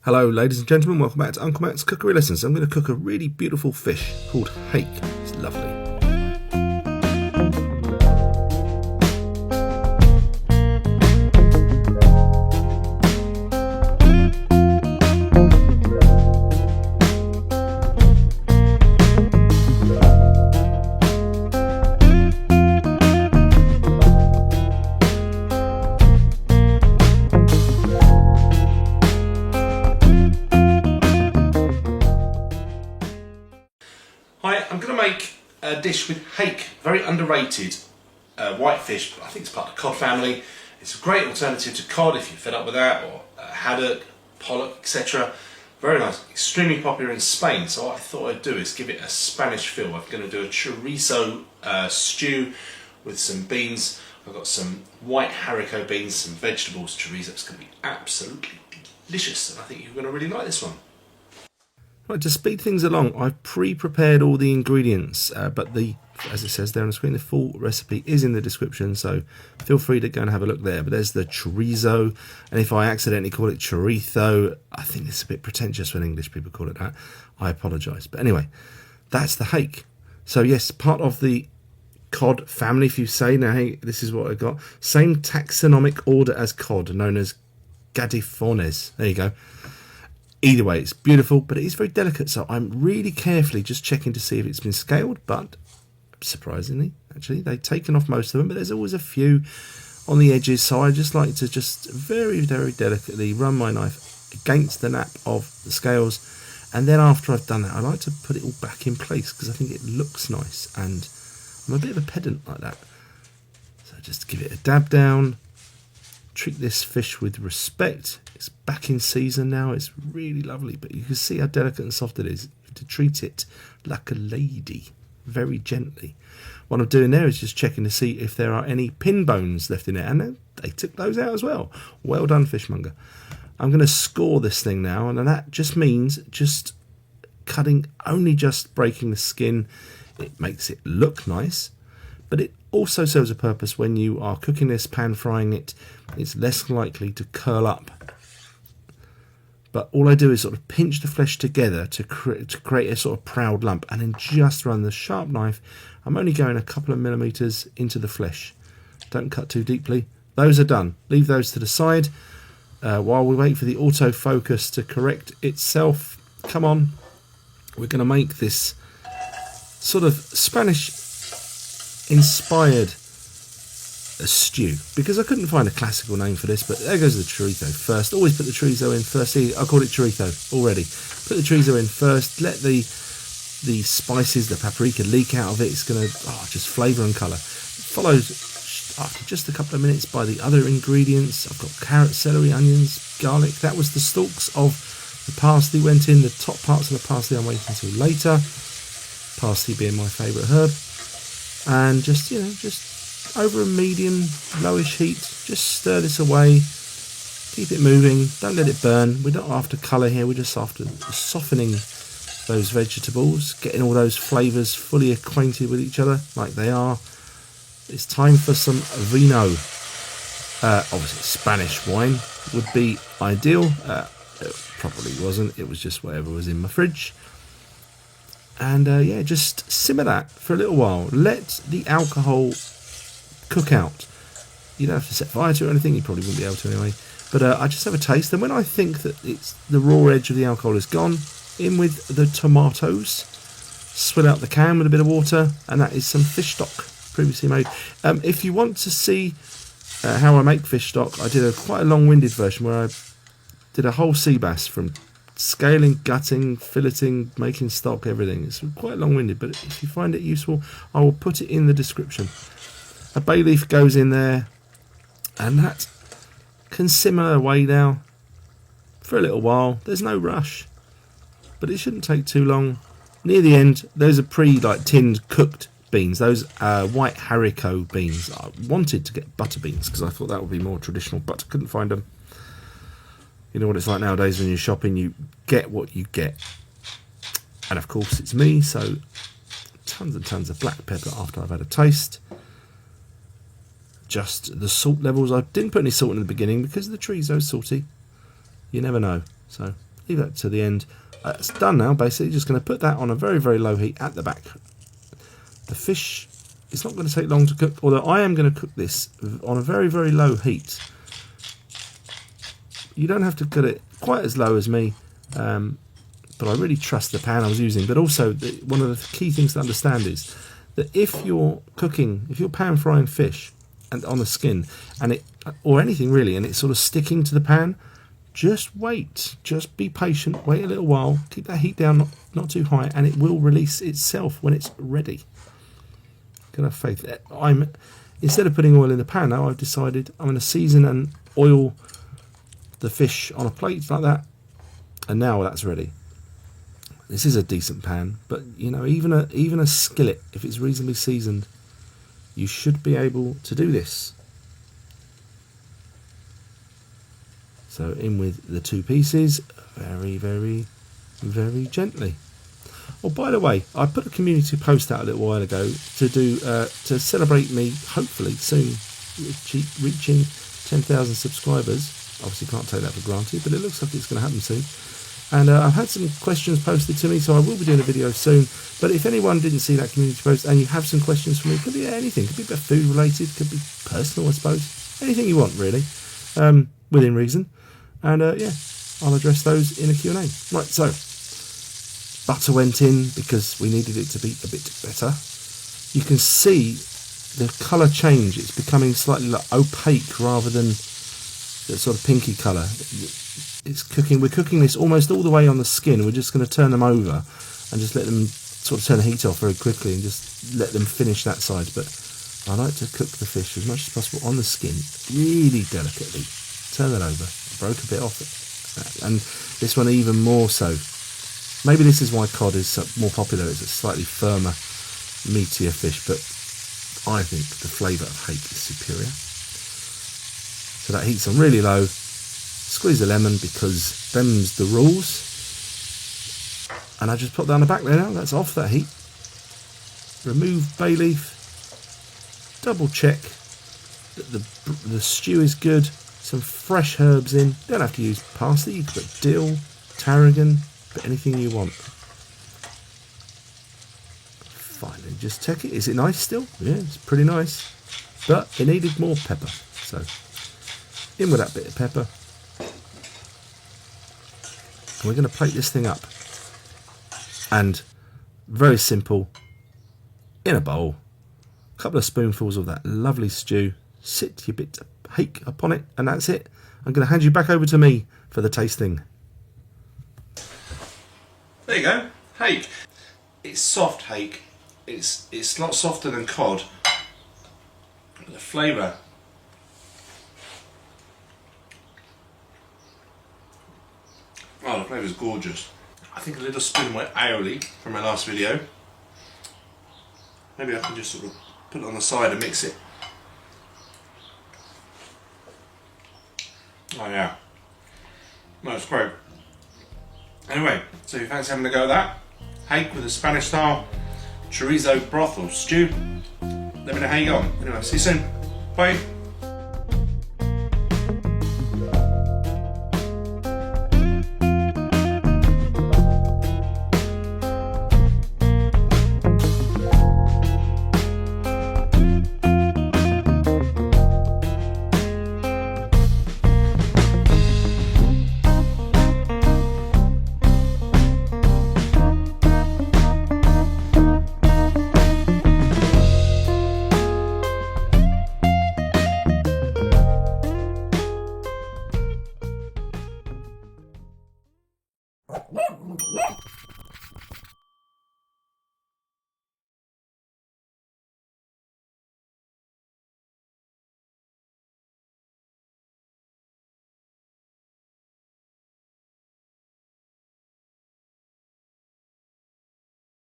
Hello ladies and gentlemen, welcome back to Uncle Matt's Cookery Lessons. I'm going to cook a really beautiful fish called hake. It's lovely. Hi, I'm going to make a dish with hake, very underrated white fish. I think it's part of the cod family. It's a great alternative to cod if you're fed up with that, or haddock, pollock, etc. Very nice, extremely popular in Spain. So what I thought I'd do is give it a Spanish feel. I'm going to do a chorizo stew with some beans. I've got some white haricot beans, some vegetables, chorizo. It's going to be absolutely delicious, and I think you're going to really like this one. Right, to speed things along, I've pre-prepared all the ingredients, but as it says there on the screen, the full recipe is in the description, so feel free to go and have a look there. But there's the chorizo, and if I accidentally call it chorizo, I think it's a bit pretentious when English people call it that. I apologise. But anyway, that's the hake. So yes, part of the cod family, if you say. Now, hey, this is what I got. Same taxonomic order as cod, known as Gadifornes. There you go. Either way, it's beautiful, but it is very delicate, so I'm really carefully just checking to see if it's been scaled, but surprisingly, actually, they've taken off most of them, but there's always a few on the edges, so I just like to just very, very delicately run my knife against the nap of the scales, and then after I've done that, I like to put it all back in place, because I think it looks nice, and I'm a bit of a pedant like that. So just give it a dab down, treat this fish with respect. It's back in season now. It's really lovely, but you can see how delicate and soft it is. To treat it like a lady, very gently. What I'm doing there is just checking to see if there are any pin bones left in it, and they took those out as well. Well done, fishmonger. I'm going to score this thing now, and that just means just cutting, only just breaking the skin. It makes it look nice, but it also serves a purpose when you are cooking this, pan frying it. It's less likely to curl up. But all I do is sort of pinch the flesh together to create a sort of proud lump, and then just run the sharp knife. I'm only going a couple of millimeters into the flesh. Don't cut too deeply. Those are done. Leave those to the side while we wait for the autofocus to correct itself. Come on. We're going to make this sort of Spanish-inspired stew, because I couldn't find a classical name for this, but there goes the chorizo first. Always put the chorizo in first. See, I called it chorizo already. Put the chorizo in first, let the spices, the paprika, leak out of it. It's going to just flavour and colour. Followed after just a couple of minutes by the other ingredients. I've got carrot, celery, onions, garlic. That was the stalks of the parsley went in. The top parts of the parsley I'm waiting until later. Parsley being my favourite herb. And just over a medium lowish heat, just stir this away, keep it moving, don't let it burn. We're not after colour here, we're just after softening those vegetables, getting all those flavours fully acquainted with each other like they are. It's time for some vino. Obviously Spanish wine would be ideal. It probably wasn't, it was just whatever was in my fridge. And yeah, just simmer that for a little while. Let the alcohol cook out. You don't have to set fire to it or anything, you probably wouldn't be able to anyway. But I just have a taste, and when I think that it's the raw edge of the alcohol is gone, in with the tomatoes, swill out the can with a bit of water, and that is some fish stock previously made. If you want to see how I make fish stock, I did quite a long-winded version where I did a whole sea bass from scaling, gutting, filleting, making stock, everything. It's quite long-winded, but if you find it useful, I will put it in the description. A bay leaf goes in there, and that can simmer away now for a little while. There's no rush, but it shouldn't take too long. Near the end, those are tinned cooked beans. Those white haricot beans. I wanted to get butter beans because I thought that would be more traditional, but I couldn't find them. You know what it's like nowadays when you're shopping, you get what you get. And of course it's me, so tons and tons of black pepper after I've had a taste. Just the salt levels. I didn't put any salt in the beginning because the chorizo is salty. You never know. So leave that to the end. It's done now. Basically, just going to put that on a very, very low heat at the back. The fish, it's not going to take long to cook, although I am going to cook this on a very, very low heat. You don't have to cook it quite as low as me, but I really trust the pan I was using. But also, one of the key things to understand is that if you're pan frying fish and on the skin, or anything really, and it's sort of sticking to the pan, just wait. Just be patient. Wait a little while. Keep that heat down, not too high, and it will release itself when it's ready. Can have faith. Instead of putting oil in the pan now, I've decided I'm going to season and oil the fish on a plate like that, and now that's ready. This is a decent pan, but you know, even a skillet, if it's reasonably seasoned, you should be able to do this. So in with the 2 pieces, very, very, very gently. Oh, by the way, I put a community post out a little while ago to celebrate me, hopefully soon, reaching 10,000 subscribers. Obviously can't take that for granted, but it looks like it's going to happen soon. And I've had some questions posted to me, so I will be doing a video soon. But if anyone didn't see that community post and you have some questions for me, could be anything, could be a bit food related, could be personal, I suppose, anything you want really, within reason. And yeah, I'll address those in a Q&A. Right, so butter went in because we needed it to be a bit better. You can see the colour change. It's becoming slightly like opaque rather than the sort of pinky colour. It's cooking. We're cooking this almost all the way on the skin. We're just going to turn them over and just let them sort of turn the heat off very quickly and just let them finish that side. But I like to cook the fish as much as possible on the skin, really delicately. Turn that over. Broke a bit off it. And this one even more so. Maybe this is why cod is more popular. It's a slightly firmer, meatier fish, but I think the flavour of hake is superior. So that heat's on really low. Squeeze the lemon because them's the rules. And I just put that on the back there now. That's off that heat. Remove bay leaf. Double check that the stew is good. Some fresh herbs in. Don't have to use parsley. You can put dill, tarragon, put anything you want. Finally, just check it. Is it nice still? Yeah, it's pretty nice. But it needed more pepper. So in with that bit of pepper. And we're going to plate this thing up. And very simple, in a bowl, a couple of spoonfuls of that lovely stew. Sit your bit of hake upon it, and that's it. I'm going to hand you back over to me for the tasting. There you go, hake. It's soft hake. It's a lot softer than cod. The flavour. Oh, the flavour is gorgeous. I think a little spoon went aioli from my last video. Maybe I can just sort of put it on the side and mix it. Oh yeah. No, it's great. Anyway, so if you fancy having a go at that, hake with a Spanish style chorizo broth or stew, let me know how you go on. Anyway, see you soon. Bye. Yeah.